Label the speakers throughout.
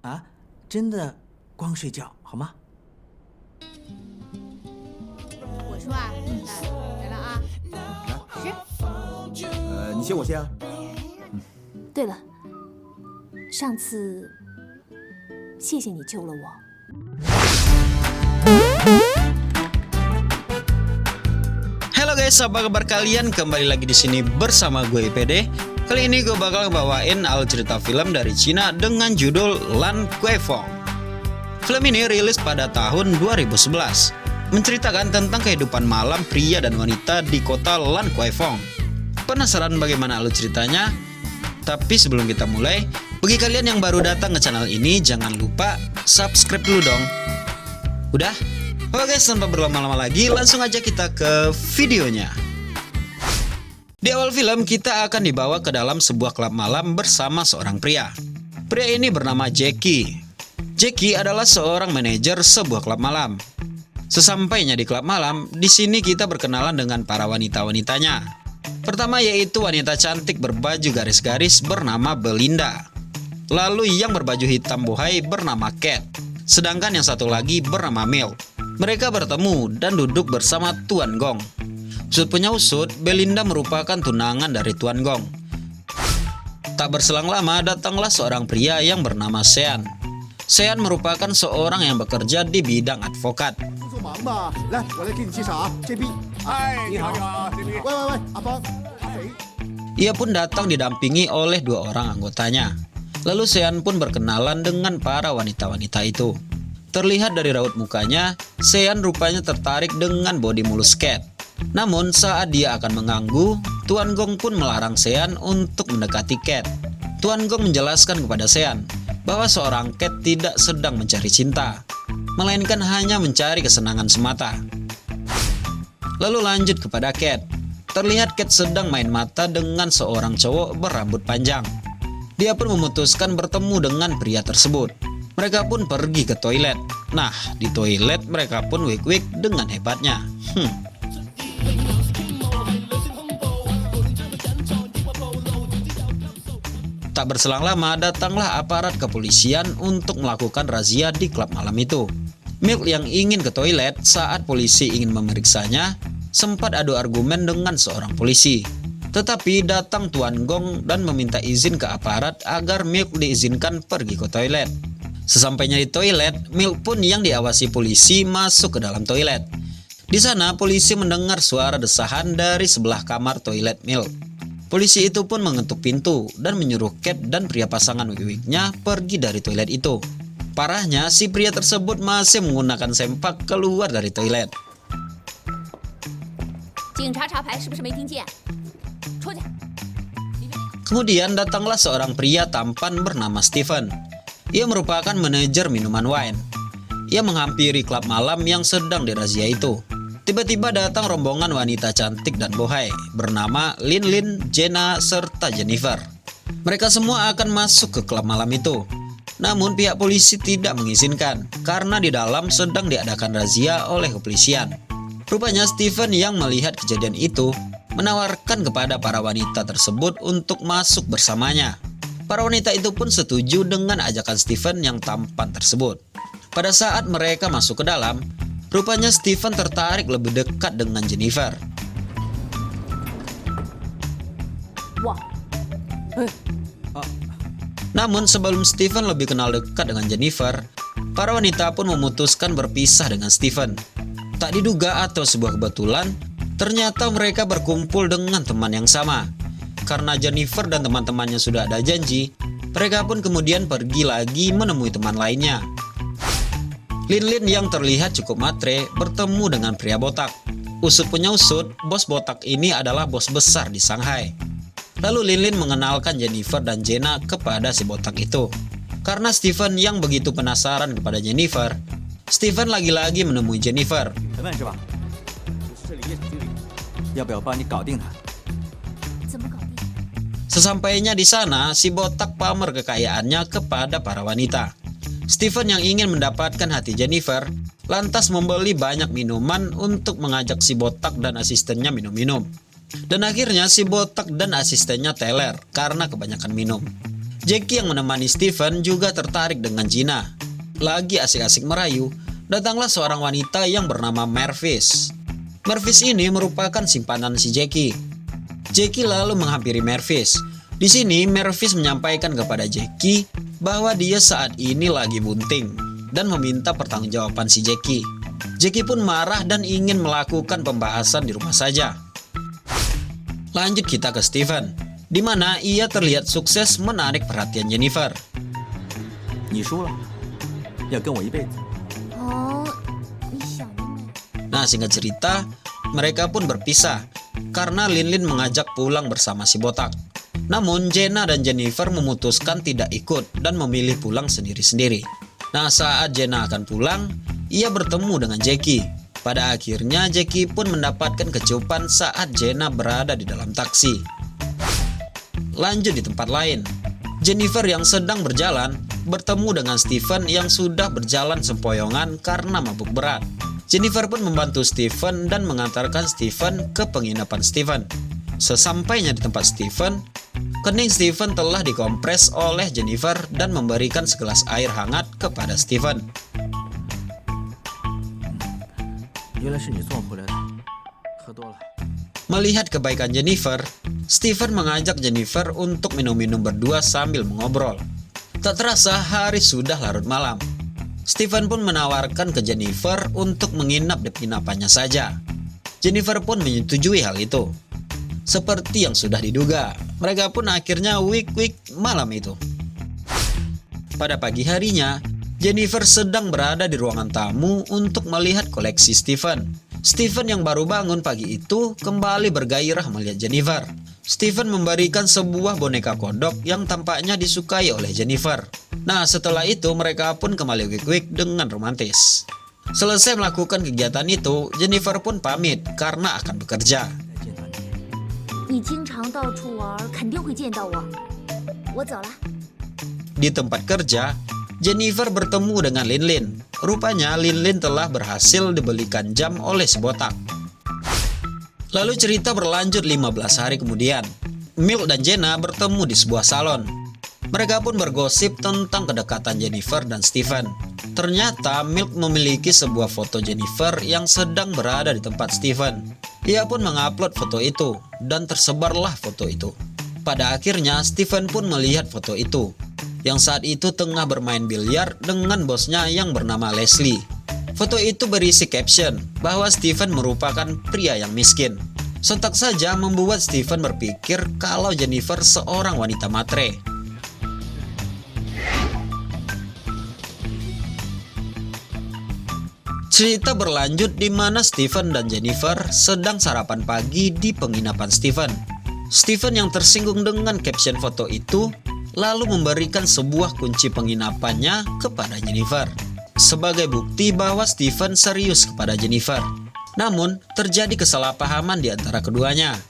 Speaker 1: 啊，真的光睡觉好吗？
Speaker 2: 我说啊，来了啊，
Speaker 1: 你先我先啊。
Speaker 3: 对了，上次谢谢你救了我。
Speaker 4: Halo guys, apa kabar kalian? Kembali lagi di sini bersama gue IPD. Kali ini gue bakal ngebawain alur cerita film dari Cina dengan judul Lan Kuifeng. Film ini rilis pada tahun 2011, menceritakan tentang kehidupan malam pria dan wanita di kota Lan Kuifeng. Penasaran bagaimana alur ceritanya? Tapi sebelum kita mulai, bagi kalian yang baru datang ke channel ini, jangan lupa subscribe dulu dong. Udah? Oke, tanpa berlama-lama lagi, langsung aja kita ke videonya. Di awal film, kita akan dibawa ke dalam sebuah klub malam bersama seorang pria. Pria ini bernama Jackie. Jackie adalah seorang manajer sebuah klub malam. Sesampainya di klub malam, di sini kita berkenalan dengan para wanita-wanitanya. Pertama yaitu wanita cantik berbaju garis-garis bernama Belinda. Lalu yang berbaju hitam bohai bernama Cat. Sedangkan yang satu lagi bernama Milk. Mereka bertemu dan duduk bersama Tuan Gong. Usut punya usut, Belinda merupakan tunangan dari Tuan Gong. Tak berselang lama datanglah seorang pria yang bernama Sean. Sean merupakan seorang yang bekerja di bidang advokat. Ia pun datang didampingi oleh dua orang anggotanya. Lalu Sean pun berkenalan dengan para wanita-wanita itu. Terlihat dari raut mukanya, Sean rupanya tertarik dengan bodi mulus Cat. Namun saat dia akan mengganggu, Tuan Gong pun melarang Sean untuk mendekati Cat. Tuan Gong menjelaskan kepada Sean bahwa seorang Cat tidak sedang mencari cinta, melainkan hanya mencari kesenangan semata. Lalu lanjut kepada Cat. Terlihat Cat sedang main mata dengan seorang cowok berambut panjang. Dia pun memutuskan bertemu dengan pria tersebut. Mereka pun pergi ke toilet. Nah, di toilet mereka pun wik-wik dengan hebatnya. Tak berselang lama datanglah aparat kepolisian untuk melakukan razia di klub malam itu. Milk yang ingin ke toilet saat polisi ingin memeriksanya sempat adu argumen dengan seorang polisi. Tetapi datang Tuan Gong dan meminta izin ke aparat agar Milk diizinkan pergi ke toilet. Sesampainya di toilet, Milk pun yang diawasi polisi masuk ke dalam toilet. Di sana polisi mendengar suara desahan dari sebelah kamar toilet Milk. Polisi itu pun mengetuk pintu dan menyuruh Cat dan pria pasangan wik-wiknya pergi dari toilet itu. Parahnya, si pria tersebut masih menggunakan sempak keluar dari toilet. Kemudian datanglah seorang pria tampan bernama Steven. Ia merupakan manajer minuman wine. Ia menghampiri klub malam yang sedang dirazia itu. Tiba-tiba datang rombongan wanita cantik dan bohai bernama Lin Lin, Jenna, serta Jennifer. Mereka semua akan masuk ke klub malam itu. Namun pihak polisi tidak mengizinkan karena di dalam sedang diadakan razia oleh kepolisian. Rupanya Steven yang melihat kejadian itu menawarkan kepada para wanita tersebut untuk masuk bersamanya. Para wanita itu pun setuju dengan ajakan Steven yang tampan tersebut. Pada saat mereka masuk ke dalam, rupanya Steven tertarik lebih dekat dengan Jennifer.
Speaker 3: Wah.
Speaker 4: Namun sebelum Steven lebih kenal dekat dengan Jennifer, para wanita pun memutuskan berpisah dengan Steven. Tak diduga atau sebuah kebetulan, ternyata mereka berkumpul dengan teman yang sama. Karena Jennifer dan teman-temannya sudah ada janji, mereka pun kemudian pergi lagi menemui teman lainnya. Lin Lin yang terlihat cukup matre bertemu dengan pria botak. Usut punya usut, bos botak ini adalah bos besar di Shanghai. Lalu Lin Lin mengenalkan Jennifer dan Jenna kepada si botak itu. Karena Steven yang begitu penasaran kepada Jennifer, Steven lagi-lagi menemui Jennifer. Sesampainya di sana, si botak pamer kekayaannya kepada para wanita. Steven yang ingin mendapatkan hati Jennifer, lantas membeli banyak minuman untuk mengajak si botak dan asistennya minum-minum. Dan akhirnya si botak dan asistennya teler karena kebanyakan minum. Jackie yang menemani Steven juga tertarik dengan Gina. Lagi asik-asik merayu, datanglah seorang wanita yang bernama Mervis. Mervis ini merupakan simpanan si Jackie. Jackie lalu menghampiri Mervis. Di sini Mervis menyampaikan kepada Jackie bahwa dia saat ini lagi bunting dan meminta pertanggungjawaban si Jackie. Jackie pun marah dan ingin melakukan pembahasan di rumah saja. Lanjut kita ke Steven, di mana ia terlihat sukses menarik perhatian Jennifer.
Speaker 1: 你输了，要跟我一辈子。
Speaker 3: 哦，你想得美。
Speaker 4: Nah, singkat cerita, mereka pun berpisah karena Lin mengajak pulang bersama si botak. Namun Jenna dan Jennifer memutuskan tidak ikut dan memilih pulang sendiri-sendiri. Nah, saat Jenna akan pulang, ia bertemu dengan Jackie. Pada akhirnya Jackie pun mendapatkan kecupan saat Jenna berada di dalam taksi. Lanjut di tempat lain, Jennifer yang sedang berjalan bertemu dengan Steven yang sudah berjalan sempoyongan karena mabuk berat. Jennifer pun membantu Steven dan mengantarkan Steven ke penginapan Steven. Sesampainya di tempat Steven, kening Steven telah dikompres oleh Jennifer dan memberikan segelas air hangat kepada Steven.
Speaker 1: 原来是你送我回来的，喝多了。
Speaker 4: Melihat kebaikan Jennifer, Steven mengajak Jennifer untuk minum-minum berdua sambil mengobrol. Tak terasa hari sudah larut malam. Steven pun menawarkan ke Jennifer untuk menginap di penginapannya saja. Jennifer pun menyetujui hal itu. Seperti yang sudah diduga, mereka pun akhirnya week malam itu. Pada pagi harinya, Jennifer sedang berada di ruangan tamu untuk melihat koleksi Steven. Steven yang baru bangun pagi itu kembali bergairah melihat Jennifer. Steven memberikan sebuah boneka kodok yang tampaknya disukai oleh Jennifer. Nah, setelah itu mereka pun kembali week dengan romantis. Selesai melakukan kegiatan itu, Jennifer pun pamit karena akan bekerja.
Speaker 3: 你经常到处玩，肯定会见到我。我走了。
Speaker 4: Di tempat kerja, Jennifer bertemu dengan Lin. Rupanya Lin telah berhasil dibelikan jam oleh si botak. Lalu cerita berlanjut 15 hari kemudian. Milk dan Jenna bertemu di sebuah salon. Mereka pun bergosip tentang kedekatan Jennifer dan Steven. Ternyata Milk memiliki sebuah foto Jennifer yang sedang berada di tempat Steven. Ia pun mengupload foto itu dan tersebarlah foto itu. Pada akhirnya Steven pun melihat foto itu, yang saat itu tengah bermain biliar dengan bosnya yang bernama Leslie. Foto itu berisi caption bahwa Steven merupakan pria yang miskin. Sontak saja membuat Steven berpikir kalau Jennifer seorang wanita matre. Cerita berlanjut di mana Steven dan Jennifer sedang sarapan pagi di penginapan Steven. Steven yang tersinggung dengan caption foto itu lalu memberikan sebuah kunci penginapannya kepada Jennifer sebagai bukti bahwa Steven serius kepada Jennifer. Namun, terjadi kesalahpahaman di antara keduanya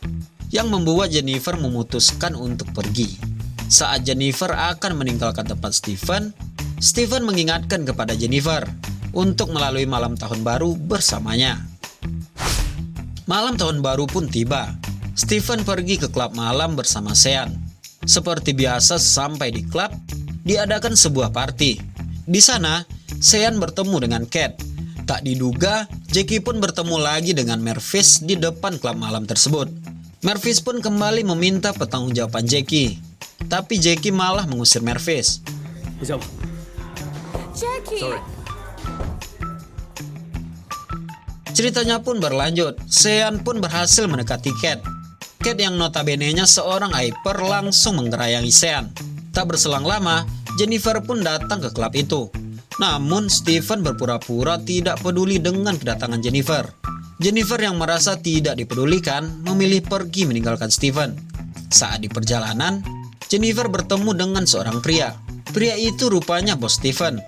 Speaker 4: yang membuat Jennifer memutuskan untuk pergi. Saat Jennifer akan meninggalkan tempat Steven mengingatkan kepada Jennifer untuk melalui malam tahun baru bersamanya. Malam tahun baru pun tiba. Steven pergi ke klub malam bersama Sean. Seperti biasa sampai di klub, diadakan sebuah party. Di sana, Sean bertemu dengan Kat. Tak diduga, Jackie pun bertemu lagi dengan Mervis di depan klub malam tersebut. Mervis pun kembali meminta pertanggungjawaban Jackie. Tapi Jackie malah mengusir Mervis.
Speaker 2: Jackie.
Speaker 4: Ceritanya pun berlanjut. Sean pun berhasil mendekati Kat. Kat yang notabene-nya seorang hyper langsung menggerayangi Sean. Tak berselang lama, Jennifer pun datang ke klub itu. Namun Steven berpura-pura tidak peduli dengan kedatangan Jennifer. Jennifer yang merasa tidak dipedulikan memilih pergi meninggalkan Steven. Saat di perjalanan, Jennifer bertemu dengan seorang pria. Pria itu rupanya bos Steven.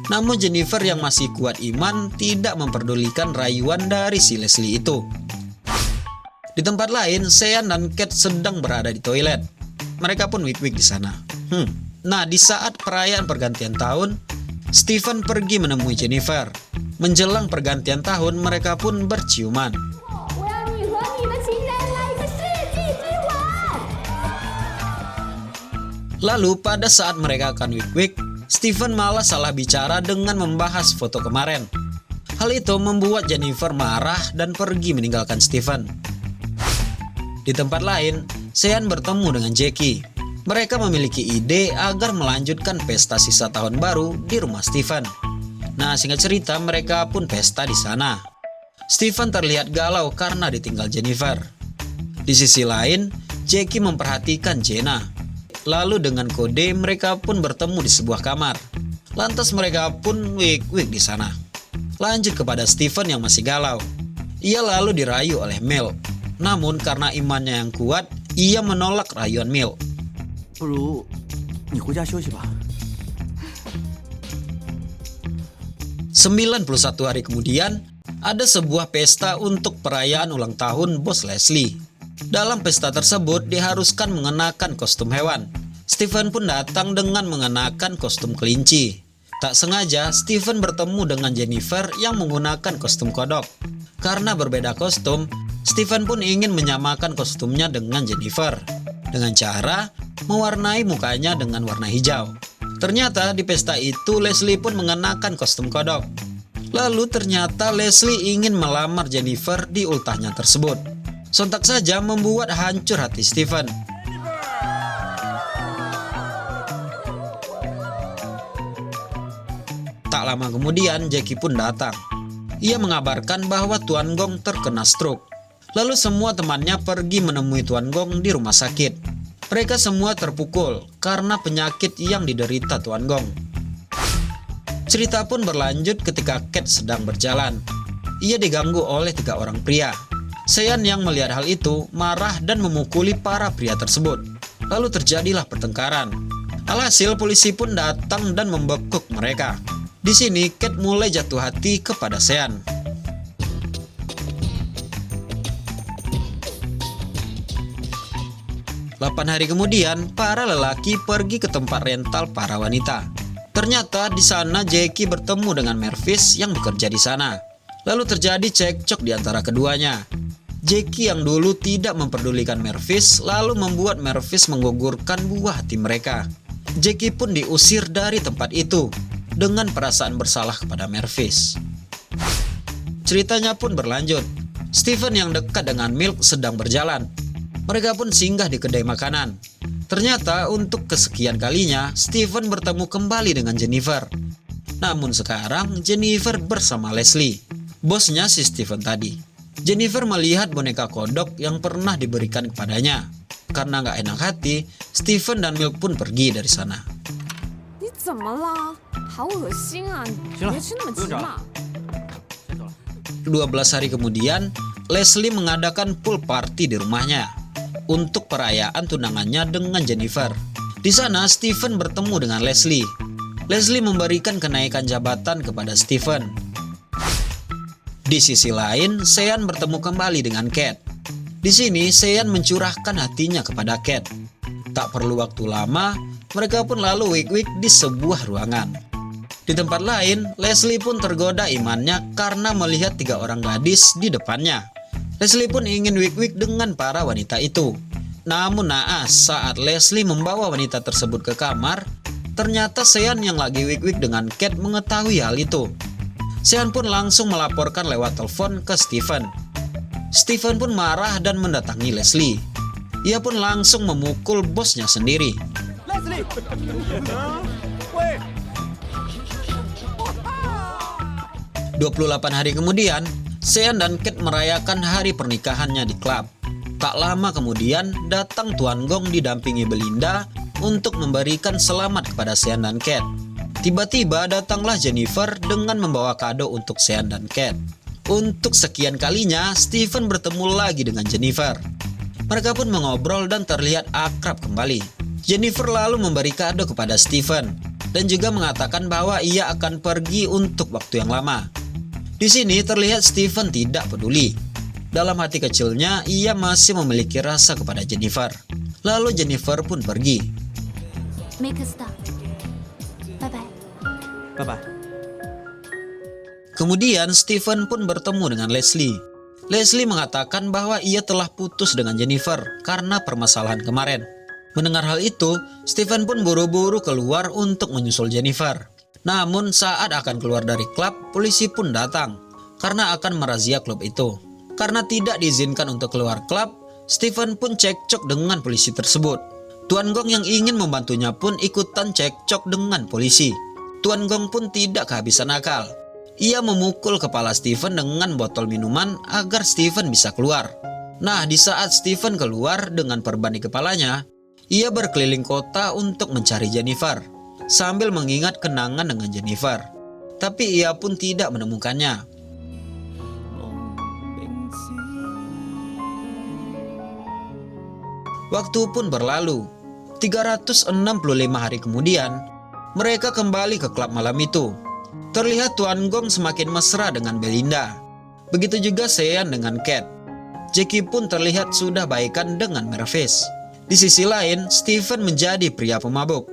Speaker 4: Namun Jennifer yang masih kuat iman tidak memperdulikan rayuan dari si Leslie itu. Di tempat lain, Sean dan Kat sedang berada di toilet. Mereka pun wik-wik di sana. Nah, di saat perayaan pergantian tahun, Steven pergi menemui Jennifer. Menjelang pergantian tahun, mereka pun berciuman. Lalu pada saat mereka akan wik-wik, Steven malah salah bicara dengan membahas foto kemarin. Hal itu membuat Jennifer marah dan pergi meninggalkan Steven. Di tempat lain, Sean bertemu dengan Jackie. Mereka memiliki ide agar melanjutkan pesta sisa tahun baru di rumah Steven. Nah, singkat cerita mereka pun pesta di sana. Steven terlihat galau karena ditinggal Jennifer. Di sisi lain, Jackie memperhatikan Jenna. Lalu dengan kode mereka pun bertemu di sebuah kamar. Lantas mereka pun wik-wik di sana. Lanjut kepada Steven yang masih galau. Ia lalu dirayu oleh Mel. Namun karena imannya yang kuat, ia menolak rayuan Mel.
Speaker 1: 不如你回家休息吧。
Speaker 4: 91 hari kemudian, ada sebuah pesta untuk perayaan ulang tahun bos Leslie. Dalam pesta tersebut diharuskan mengenakan kostum hewan. Steven pun datang dengan mengenakan kostum kelinci. Tak sengaja, Steven bertemu dengan Jennifer yang menggunakan kostum kodok. Karena berbeda kostum, Steven pun ingin menyamakan kostumnya dengan Jennifer dengan cara mewarnai mukanya dengan warna hijau. Ternyata di pesta itu Leslie pun mengenakan kostum kodok. Lalu ternyata Leslie ingin melamar Jennifer di ultahnya tersebut. Sontak saja membuat hancur hati Steven. Tak lama kemudian Jackie pun datang. Ia mengabarkan bahwa Tuan Gong terkena stroke. Lalu semua temannya pergi menemui Tuan Gong di rumah sakit. Mereka semua terpukul karena penyakit yang diderita Tuan Gong. Cerita pun berlanjut ketika Cat sedang berjalan. Ia diganggu oleh 3 orang pria. Sean yang melihat hal itu marah dan memukuli para pria tersebut. Lalu terjadilah pertengkaran. Alhasil polisi pun datang dan membekuk mereka. Di sini Cat mulai jatuh hati kepada Sean. Delapan hari kemudian, para lelaki pergi ke tempat rental para wanita. Ternyata di sana Jackie bertemu dengan Mervis yang bekerja di sana. Lalu terjadi cekcok di antara keduanya. Jackie yang dulu tidak memperdulikan Mervis lalu membuat Mervis menggugurkan buah hati mereka. Jackie pun diusir dari tempat itu dengan perasaan bersalah kepada Mervis. Ceritanya pun berlanjut. Steven yang dekat dengan Milk sedang berjalan. Mereka pun singgah di kedai makanan. Ternyata untuk kesekian kalinya Steven bertemu kembali dengan Jennifer. Namun sekarang Jennifer bersama Leslie, bosnya si Steven tadi. Jennifer melihat boneka kodok yang pernah diberikan kepadanya. Karena gak enak hati, Steven dan Milk pun pergi dari sana.
Speaker 2: 你怎么了？好恶心啊！
Speaker 1: 行了
Speaker 2: 别吃那么急
Speaker 1: 不用找
Speaker 2: 嘛
Speaker 1: 了。先走了。
Speaker 4: 12 hari kemudian, Leslie mengadakan pool party di rumahnya untuk perayaan tunangannya dengan Jennifer. Di sana Steven bertemu dengan Leslie. Leslie memberikan kenaikan jabatan kepada Steven. Di sisi lain, Sean bertemu kembali dengan Cat. Di sini Sean mencurahkan hatinya kepada Cat. Tak perlu waktu lama, mereka pun lalu wik-wik di sebuah ruangan. Di tempat lain, Leslie pun tergoda imannya karena melihat 3 orang gadis di depannya. Leslie pun ingin wik-wik dengan para wanita itu. Namun naas saat Leslie membawa wanita tersebut ke kamar, ternyata Sean yang lagi wik-wik dengan Cat mengetahui hal itu. Sean pun langsung melaporkan lewat telepon ke Steven. Steven pun marah dan mendatangi Leslie. Ia pun langsung memukul bosnya sendiri.
Speaker 1: Leslie，喂，
Speaker 4: 28 hari kemudian, Sean dan Cat merayakan hari pernikahannya di klub. Tak lama kemudian, datang Tuan Gong didampingi Belinda untuk memberikan selamat kepada Sean dan Cat. Tiba-tiba datanglah Jennifer dengan membawa kado untuk Sean dan Cat. Untuk sekian kalinya, Steven bertemu lagi dengan Jennifer. Mereka pun mengobrol dan terlihat akrab kembali. Jennifer lalu memberi kado kepada Steven dan juga mengatakan bahwa ia akan pergi untuk waktu yang lama. Di sini terlihat Steven tidak peduli. Dalam hati kecilnya, ia masih memiliki rasa kepada Jennifer. Lalu Jennifer pun pergi.
Speaker 3: Make a stop. Bye bye.
Speaker 1: 拜拜。
Speaker 4: Kemudian Steven pun bertemu dengan Leslie. Leslie mengatakan bahwa ia telah putus dengan Jennifer karena permasalahan kemarin. Mendengar hal itu, Steven pun buru-buru keluar untuk menyusul Jennifer. Namun saat akan keluar dari klub, polisi pun datang karena akan merazia klub itu. Karena tidak diizinkan untuk keluar klub, Steven pun cekcok dengan polisi tersebut. Tuan Gong yang ingin membantunya pun ikutan cekcok dengan polisi. Tuan Gong pun tidak kehabisan akal. Ia memukul kepala Steven dengan botol minuman agar Steven bisa keluar. Nah, di saat Steven keluar dengan perban di kepalanya, ia berkeliling kota untuk mencari Jennifer, sambil mengingat kenangan dengan Jennifer. Tapi ia pun tidak menemukannya. Waktu pun berlalu. 365 hari kemudian, mereka kembali ke klub malam itu. Terlihat Tuan Gong semakin mesra dengan Belinda. Begitu juga Sean dengan Cat. Jackie pun terlihat sudah baikan dengan Mervis. Di sisi lain, Steven menjadi pria pemabuk.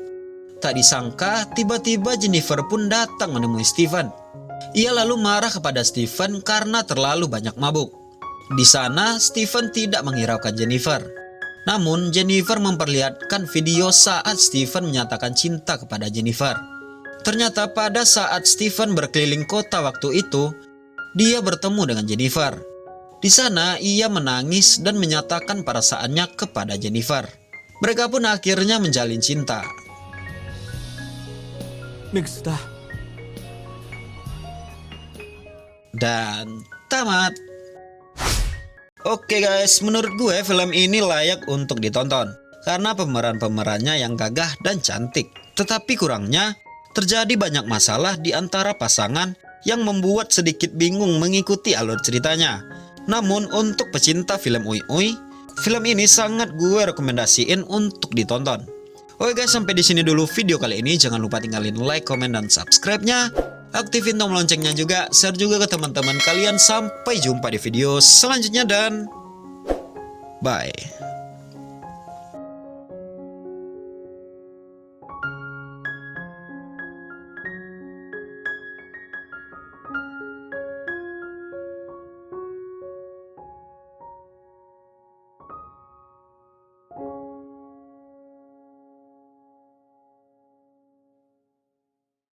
Speaker 4: Tak disangka, tiba-tiba Jennifer pun datang menemui Steven. Ia lalu marah kepada Steven karena terlalu banyak mabuk. Di sana, Steven tidak menghiraukan Jennifer. Namun, Jennifer memperlihatkan video saat Steven menyatakan cinta kepada Jennifer. Ternyata pada saat Steven berkeliling kota waktu itu, dia bertemu dengan Jennifer. Di sana ia menangis dan menyatakan perasaannya kepada Jennifer. Mereka pun akhirnya menjalin cinta. Dan tamat. Oke guys, menurut gue film ini layak untuk ditonton karena pemeran-pemerannya yang gagah dan cantik. Tetapi kurangnya, terjadi banyak masalah di antara pasangan yang membuat sedikit bingung mengikuti alur ceritanya. Namun untuk pecinta film Uy Uy, film ini sangat gue rekomendasiin untuk ditonton. Oke guys, sampai di sini dulu video kali ini. Jangan lupa tinggalin like, komen, dan subscribe-nya. Aktifin tombol loncengnya juga, share juga ke teman-teman kalian. Sampai jumpa di video selanjutnya dan bye.